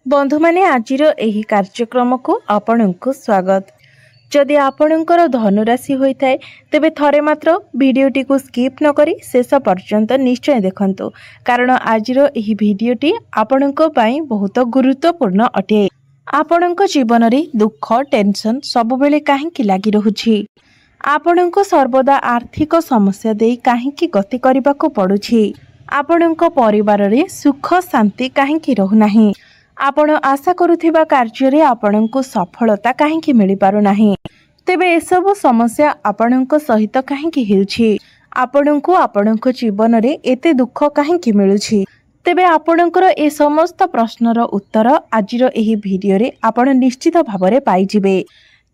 बंधु माने आजिर एही कार्यक्रम को आपणଙ୍କୁ स्वागत। जदि आपणकर धनुराशि होइथाय तेबे थरे मात्र वीडियोटी को स्किप न करी शेष पर्यंत निश्चय देखंतु, कारण आजिर एही वीडियोटी आपणଙ୍କ ପାଇଁ बहुत गुरुत्वपूर्ण अटे। आपणଙ୍କ जीवन रे दुख टेंशन सब बेले काहेकि लागि रहुछि, आपणଙ୍କୁ सर्वदा आर्थिक समस्या देई काहेकि गति करबाको पडुछि, आपणଙ୍କ परिवार रे सुख शांति काहेकि रहु नाही, आपण आशा करुथिबा कार्य रे आपणଙ୍କୁ सफलता काहेकि मिली पारु नाही, तेबे एसबु समस्या आपणଙ୍କ सहित काहेकि हेउछि, आपणଙ୍କୁ आपणଙ୍କ जीवन रे एते दुख काहेकि मिलुछि। तेबे आपणଙ୍କର ए समस्त प्रश्नर उत्तर आजिर एही वीडियो रे आपण निश्चित भाबरे पाई जिबे।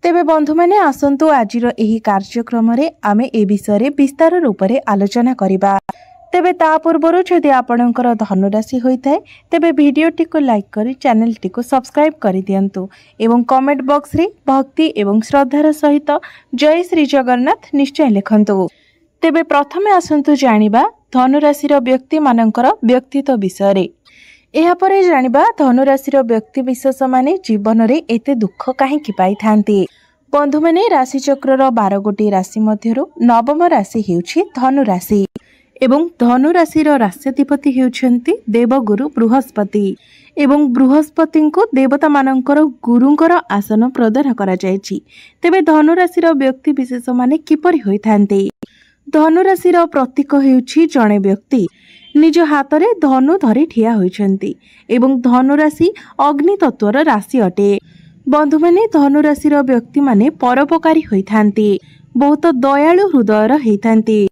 तेबे बंधु माने आसंतु आजिर एही कार्यक्रम रे आमे ए विषय रे विस्तार रूप रे आलोचना करिबा। तेबे ता पूर्वरु जदि आपणଙ୍କର धनुराशि होइथाय तेबे वीडियोटी को लाइक करी चैनल टी को सब्सक्राइब करि दियंतु एवं कमेंट बॉक्स रे भक्ति एवं श्रद्धार सहित जय श्री जगन्नाथ निश्चय लिखंतु। तेबे प्रथमे आसंतु जानिबा धनुराशि रो व्यक्ति मानकर व्यक्तित्व विषय रे। एहा परे जानिबा धनुराशि रो व्यक्ति विशेष माने जीवन रे एते दुख काहेकि पाई थांती। बंधु माने राशि चक्र रो 12 गोटी राशि मध्यरु नवम राशि हेउछि धनु राशि एवं धनु राशि रो राष्ट्राधिपति हेउछंती देवगुरु बृहस्पति एवं बृहस्पति को देवता मानकर गुरुंकर आसन प्रदान करा जायछि। तेबे धनु राशि रो व्यक्ति विशेष माने किपरि होई थांती। धनु राशि रो प्रतीक हेउछि जणे व्यक्ति निज हाथ रे धनु धरि ठिया होइछंती एवं धनु राशि अग्नि तत्वर राशि अटे। बंधु माने धनु राशि रो व्यक्ति माने परोपकारी होई थांती, बहुत दयालु हृदयर होई थांती,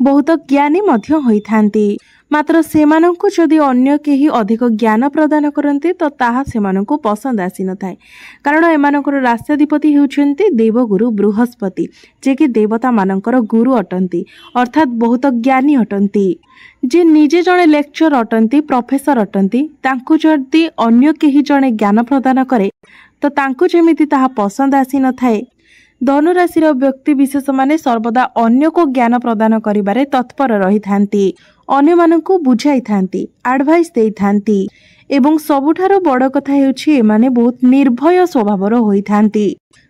बहुत ज्ञानी मध्य होई थांती। मात्र सेमानंकु जदि अन्य केही अधिक ज्ञान प्रदान करन्ते तो ताहा सेमानंकु पसंद आसी न थाए, कारण एमानकर राष्ट्राधिपति हेउछन्ती देवगुरु बृहस्पति जे कि देवता मानकर गुरु अटंती, अर्थात बहुत ज्ञानी अटंती। जे निजे जणे लेक्चर अटंती, प्रोफेसर अटंती, तांकु जदि अन्य केही जणे ज्ञान प्रदान करे तो तांकु जेमिति ताहा पसंद आसी न थाए। धनुराशि व्यक्ति विशेष माने सर्वदा अन्य को ज्ञान प्रदान करिबारे तत्पर रही थांती, अन्य मानकु बुझाई थांती, एडवाइस देई थांती एवं सबुठारो बड़ कथा हेउछि एमाने बहुत निर्भय स्वभावर होई थांती,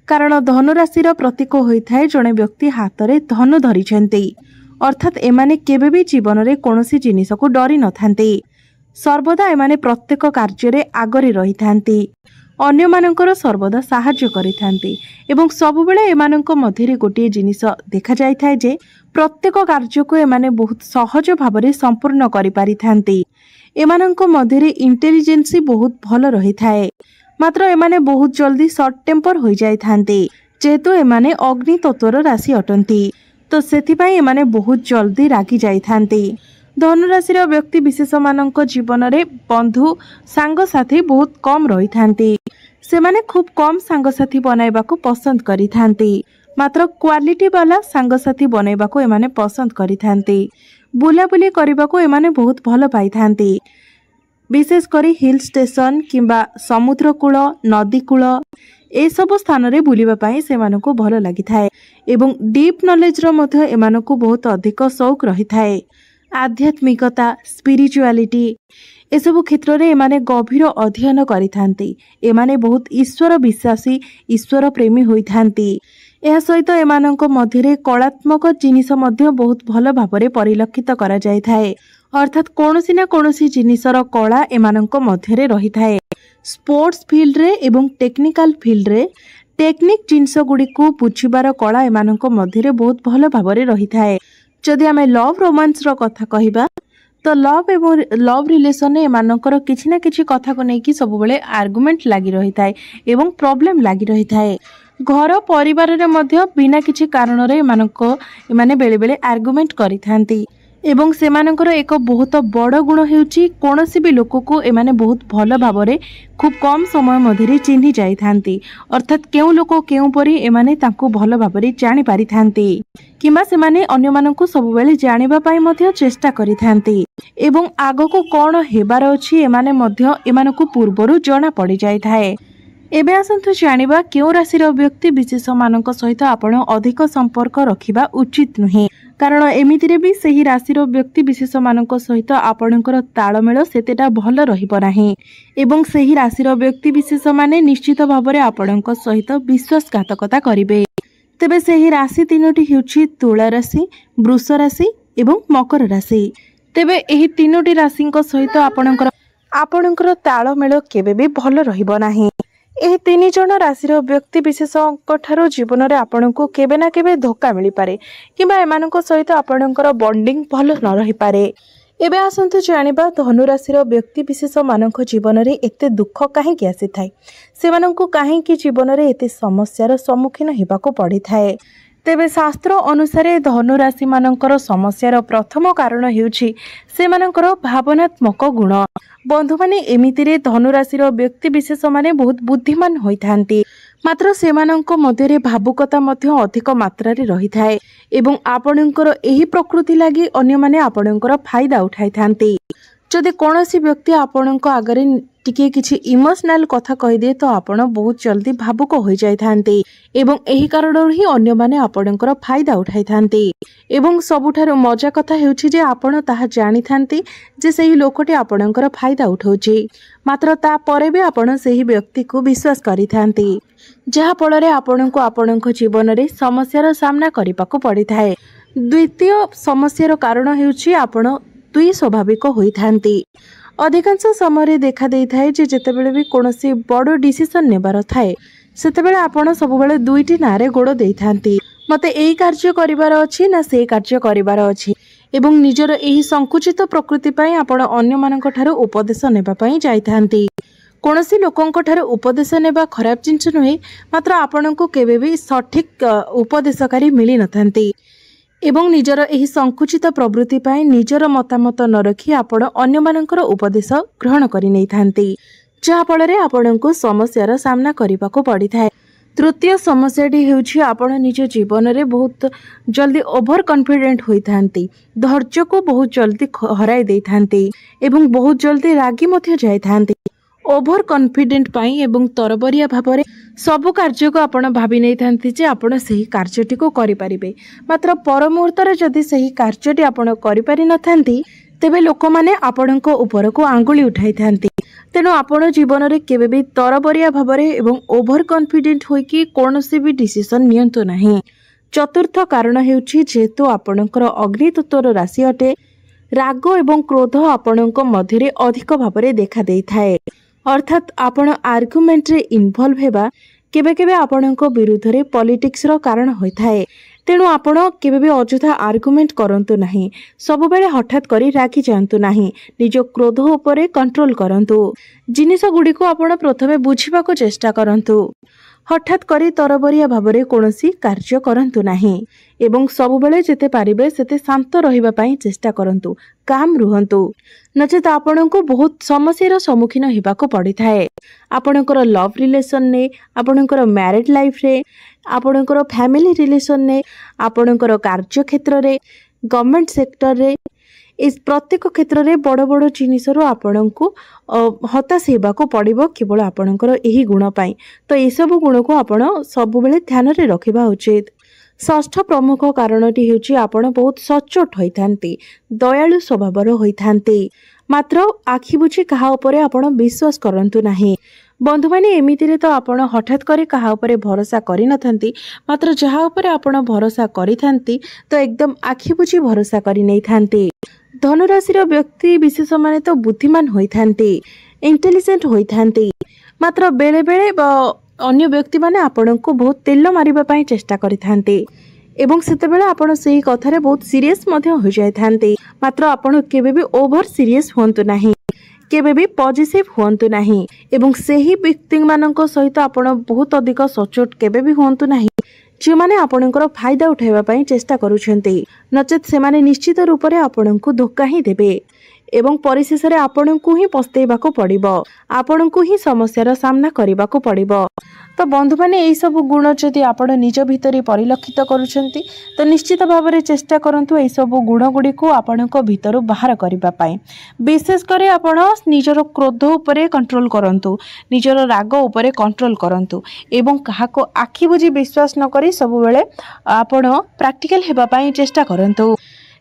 कारण धनुराशि प्रतीक होइथाय जणे व्यक्ति हाथ रे धनु धरिछन्ती, अर्थात एमाने केबे भी जीवन रे कोनोसी जिनिस को डरी न थांती, सर्वदा एमाने प्रत्येक कार्य रे आगरे रही थांती, अन्य मानकर सर्वदा साहाय्य करिथांती एवं सबुबेले एमानंक मध्यरे गोटे जिनिस देखा जाय थाए जे प्रत्येक कार्य को एमाने बहुत सहज भाबरे संपूर्ण करि पारिथांती। एमानंक मध्यरे इंटेलिजेंसी बहुत भल रही थाए, मात्र एमाने बहुत जल्दी शॉर्ट टेम्पर होई जाय थांती, जेहेतु एमाने अग्नि तत्वर राशि अटंती, तो सेथिपाई एमाने बहुत जल्दी रागी जाय थांती। धनुराशि व्यक्ति विशेष मानक जीवन रे बंधु सांग साथी बहुत कम रही थांती, सेमाने खूब कम सांग साथी बनाइबा को पसंद करि थांती, मात्र क्वालिटी वाला सांग साथी बनाइबा को एमाने पसंद करि थांती। बुलाबुली करबा को एमाने बहुत भल पाई थांती, विशेष करी हिल स्टेशन किंबा समुद्र कूल नदी कूल ए सब स्थान रे बुलिबा पई सेमानको भल लागि थाए एवं डीप नॉलेज रो मध्य एमानको बहुत अधिक शौक रही थाए। आध्यात्मिकता स्पिरिचुआलिटी एसबु क्षेत्र रे एमाने गभीर अध्ययन करि थांती, एमाने बहुत ईश्वर विश्वासी ईश्वर प्रेमी होई थांती। एहा सहित एमानंक मध्यरे कलात्मक जिनिस मध्य बहुत भल भाबरे परिलक्षित करा जाय थाए, अर्थात कोनोसी ना कोनोसी जिनिसर कला एमानंक मध्यरे रही थाए। स्पोर्ट्स फील्ड रे एवं टेक्निकल फील्ड रे टेक्निक जिनिस गुडी को बुझिबार कला एमानंक मध्यरे बहुत भल भाबरे रही थाए। जदि आमे लव रोमांस रो कथा कहिबा तो लव एवं लव रिलेशन एमानकर किछि ना किछि कथा को नेकी सब बेले आर्गुमेंट लागि रही थाए एवं प्रॉब्लम लागि रही थाए। घर परिवार रे मध्य बिना किछि कारण रे एमाने बेले बेले आर्गुमेंट करि थांती एवं सेमानकर एक बहुत बड़ गुण हेउची कोनोसी भी लोक को एमाने बहुत भल भाबरे खूब कम समय मध्यरे चिन्हि जाई थांती, अर्थात केउ लोक केउ परी एमाने तांको भल भाबरे जानि पारि थांती किमा सेमाने अन्य मानकु सब बेले जानिबा पई मध्य चेष्टा करि थांती एवं आगको कोन हेबार अछि एमाने मध्य एमानकु पूर्वरु जणा पड़ि जाय थाए। एबे आसंतु जानिबा केउ राशि व्यक्ति विशेष मानक सहित आपण अधिक संपर्क रखिबा उचित नुहे। कारण एमितिरे भी सही राशि व्यक्ति विशेष मानक सहित आपणकर तालमेल सेतेटा भल रहिब नाही एवं सही राशि व्यक्ति विशेष माने निश्चित भाव में आपणक सहित विश्वासघातकता करिवे। तेबे सही राशि तीनोटी हेउछि तुला राशि, वृष राशि एवं मकर राशि। तेबे एही तीनोटी राशि सहित आपणकर तालमेल केबे भी भल रहिब नाही। एही तीन जन राशि व्यक्ति विशेष जीवन में आपण को केबे ना केबे धोखा मिल पारे किंबा एमानक सहित आपणकर बॉन्डिंग भल न रही पारे। एबे आसंतु जानिबा धनुराशि व्यक्ति विशेष मानक जीवन में एते दुख कहीं आसी थाए, सेमानंकु कहीं जीवन में एते समस्यार सम्मुखीन हेबाकु पड़ी थाए। तेबे शास्त्र अनुसार धनुराशि मानकर समस्यार प्रथम कारण हेउछि सेमानकर भावनात्मक गुण। बंधु माने एमितिरे धनुराशि व्यक्ति विशेष माने बहुत बुद्धिमान होइथांती, मात्र सेमानंक मध्यरे भावुकता मध्य अधिक मात्रा रे रही थाए एवं आपणकर एही प्रकृति लागि अन्य माने आपणकर फायदा उठाई थांती। जदि कौनसी व्यक्ति आपणक आगरे टिके किछि इमोशनल कथा कहि दे तो आपण बहुत जल्दी भावुक हो जाय थांती एवं एही कारण ही अन्य माने आपणकर फायदा उठाई थांती। एवं सबुठारु मजा कथा हेउछि जे आपण ताहा जानि थांती जे सेही लोकटी आपणकर फायदा उठाउछि, मात्र ता परे भी आपण सेही व्यक्ति को विश्वास करि थांती, जहा फଳରେ आपणको आपणक जीवन रे समस्यार सामना करिपाको पड़ी थाए। द्वितीय समस्यार कारण हेउछि आपण दुई स्वाभाविक होइथांती। अधिकांश समय देखा देई थाए जे जेतेबेले भी कोनोसी बड़ डिसिजन नेबार थाए सेतेबेले आपण सबुबेले दुईटी नारे गोड़ देइथांती, मते एई कार्य करिवार अछि ना से कार्य करिवार अछि एवं निजर एही संकुचित प्रकृति पई आपण अन्य मानक ठारो उपदेश नेबा पई जाइथांती। कोनोसी लोकंक ठारो उपदेश नेबा खराब जिंस नुहे, मात्र आपणको केबे भी सठिक उपदेशकारी मिली नथांती एवं निजर एही संकुचित प्रवृत्ति पाई निजर मतामत न रखी आपण अन्य मानकर उपदेश ग्रहण करि नै थांती, जहा फଳରେ आपणको समस्यार सामना करिबाको पड़ी थाए। तृतीय समस्याटी हेउछि आपण निज जीवन रे बहुत जल्दी ओभर कॉन्फिडेंट होई थांती, धैर्य को बहुत जल्दी हराई दे थांती एवं बहुत जल्दी रागी मध्य जाय थांती। ओभर कॉन्फिडेंट पाई एवं तरबरिया भाव सबु कार्य को आपण भाभी नहीं थांती जे आपण सही कार्यटी को करि परिबे, मात्र पर मुहूर्त रे जदि सही कार्यटी आपण करि पारि न थांती तेबे लोक माने आपणको ऊपर को आंगुली उठाई थांती। तेणु आपण जीवन रे केबे भी तरबरिया भाव एवं ओभर कॉन्फिडेंट होई कि कोनोसी भी डिसिजन नियंतु नाही। चतुर्थ कारण हेउछि जेहेतु आपणकर अग्नि तत्वर राशि अटे, राग एवं क्रोध आपणक मध्यरे अधिक भाव देखा देई थाए, अर्थात आपण आर्गुमेंट रे इन्वॉल्व हेबा केबे केबे आपणक विरुद्ध रे पॉलिटिक्स रो कारण होई थाए। तेणु आपण केबे भी अଯଥା आर्गुमेंट करंतु नाही, सब बेले हठात करी रागी जांतु नाही, निज क्रोध उपरे कंट्रोल करंतु। जिनिस गुडी को आपण प्रथमे बुझिबा को चेष्टा करंतु, हठात करी तरबरिया भाबरे कोनोसी कार्य करंतु नाही एवं सब बेले जेते पारिबे सेते शांत रहिबा पई चेष्टा करंतु, काम रुहंतु, नचेत आपणको बहुत समस्यार सम्मुखीन हेबाको पड़ी थाए। आपणकर लव रिलेशन ने, आपणकर मैरिड लाइफ रे, आपणकर फैमिली रिलेशन ने, आपणकर कार्य क्षेत्र रे, गवर्नमेंट सेक्टर रे, इस प्रत्येक क्षेत्र रे बड़ बड़ जिनिसरो आपणको हताश हेबाको पड़िबो केवल आपणकर एही गुण पाई। तो ए सब गुण को आपण सब बेले ध्यान रे रखिबा उचित। षष्ठ प्रमुख कारणटी हेउछि आपण बहुत सचोट होइथांती, दयालु स्वभावर होइथांती, मात्र आखि बुझी कहा उपरे आपण विश्वास करंतु नाही। बंधु माने एमितिरे तो आपण हठात करे कहा उपरे भरोसा करि नथांती, मात्र जहा उपरे आपण भरोसा करिथांती तो एकदम आखि बुझी भरोसा करि नै थांती। धनुराशि व्यक्ति विशेष माने तो बुद्धिमान होइथांती, इंटेलिजेंट होइथांती, मात्र बेले बेले अन्य व्यक्ति माने आपण को बहुत तेल मारिबा पई चेष्टा करिथांती एवं सेतेबेले आपण सेही कथारे बहुत सीरियस मध्य हो जाइथांती, मात्र आपण केबे भी ओभर सीरियस होंतु नाही, केबे भी पॉजिटिव होंतु नाही एवं सेही व्यक्ति मानक सहित आपण बहुत अधिक सचोट केबे भी होंतु नाही जे माने आपणकर फायदा उठाइबा पई चेष्टा करूछंती, नचेत से माने निश्चित रूप रे आपणको धोखा ही देबे। एवं परिशेष रे आपणଙ୍କୁ ही पस्तेइबाकू पड़िबो, आपणଙ୍କୁ ही समस्यार सामना करिबाकू पड़िबो। तो बंधु माने यही सब गुण जदि आपण निज भितर परिलक्षित करुछंती तो निश्चित भाव में चेष्टा करंतु यही सब गुण गुड़ी को आपणक भितर बाहर करबा पाई। विशेष करे आपण निजर क्रोध उपरे कंट्रोल करंतु, निजर राग उपरे कंट्रोल करंतु एवं काहाको आखि बुझी विश्वास न करी सब बेले आपण प्रैक्टिकल हेबा पाई चेष्टा करंतु।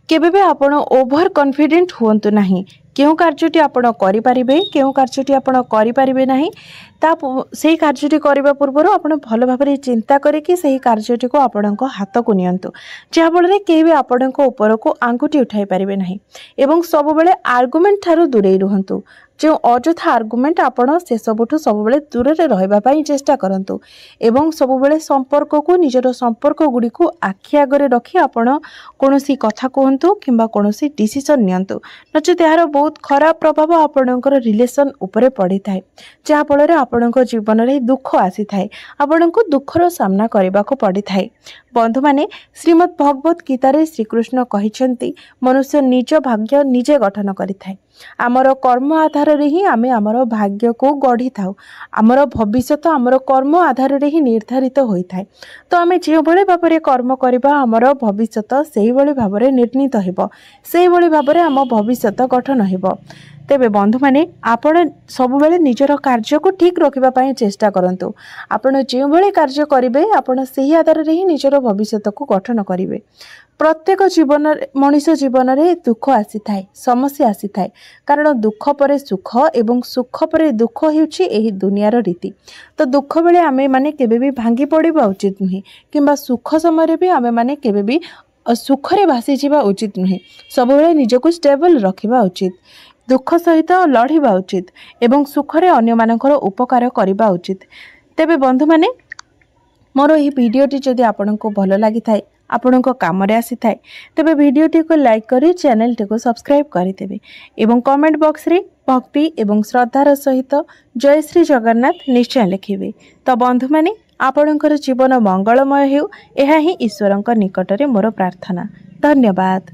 केबे भी आपण ओभर कॉन्फिडेंट हुअंतु नाही। केउ कार्यटी आपण करि परिबे, केउ कार्यटी आपण करि परिबे नाही, ता सेही कार्यटी करबा पूर्व आपण भल भाबरे चिंता करी कि सेही कार्यटी को आपणक हाथ को नियंतु, जहा फल रे केबे आपणक ऊपर को आंगुठी उठाई परिबे नाही एवं सब बेले आर्गुमेंट थारु दूरे रहंतु। जो अजथा आर्गुमेंट आपण से सबुठु सब बेले दूर रे रहबा पई चेष्टा करंतु एवं सब बेले संपर्क को निजर संपर्क गुडी को आखि आगरे रखी आपण कोनोसी कथा कहंतु किंबा कोनोसी डिसिजन नियंतु, नचेत यार बहुत खराब प्रभाव आपणकर रिलेशन उपरे पड़ी थाए, जहा फल रे आपणक जीवन रे दुख आसी थाए, आपणको दुखर सामना करबाको पड़ी थाए। बंधु माने श्रीमद् भगवत गीता रे श्रीकृष्ण कहिसेंती मनुष्य निज भाग्य निजे गठन करि थाए। आमर कर्म आधार रे ही आमे आमर भाग्य को गढ़ी थाउ, आमर भविष्यत आमर कर्म आधार रे ही निर्धारित होई थाए। तो आमे जे भले भाबरे कर्म करबा आमर भविष्यत सेही भली भाबरे निर्णीत हेबो, सेही भली भाबरे आम भविष्यत गठन हेबो। तेबे बंधु माने आपण सब बेले निजर कार्य को ठीक रखिबा पई चेष्टा करंतु। आपण जे भले कार्य करिवे आपण सेही आधार रे ही निजर भविष्यत को गठन करिवे। प्रत्येक जीवन मनुष्य जीवन रे दुख आसी थाए, समस्या आसी थाए, कारण दुख परे सुख एवं सुख परे दुख हेउछि एही दुनियार रीति। तो दुख बेले आमे माने केबे भी भांगी पड़िबा उचित नुहे, किंबा सुख समय रे भी आमे माने केबे भी सुखरे भासी जीवा उचित नुहे। सब बेले निजको स्टेबल रखिबा उचित, दुख सहित लड़िबा उचित एवं सुखरे अन्य मानकर उपकार करिबा उचित। तेबे बंधु माने मोर एही वीडियोटी जदि आपनको भल लागि थाए, आपनको काम रे आसी थाए, तेबे वीडियोटी को लाइक करी चैनल टी को सब्सक्राइब करि देबे एवं कमेंट बॉक्स रे भक्ति एवं श्रद्धार सहित जय श्री जगन्नाथ निश्चय लिखिबे। तो बंधु माने आपणकर जीवन मंगलमय हेउ, एहा ही ईश्वरଙ୍କ निकटरे मोर प्रार्थना। धन्यवाद।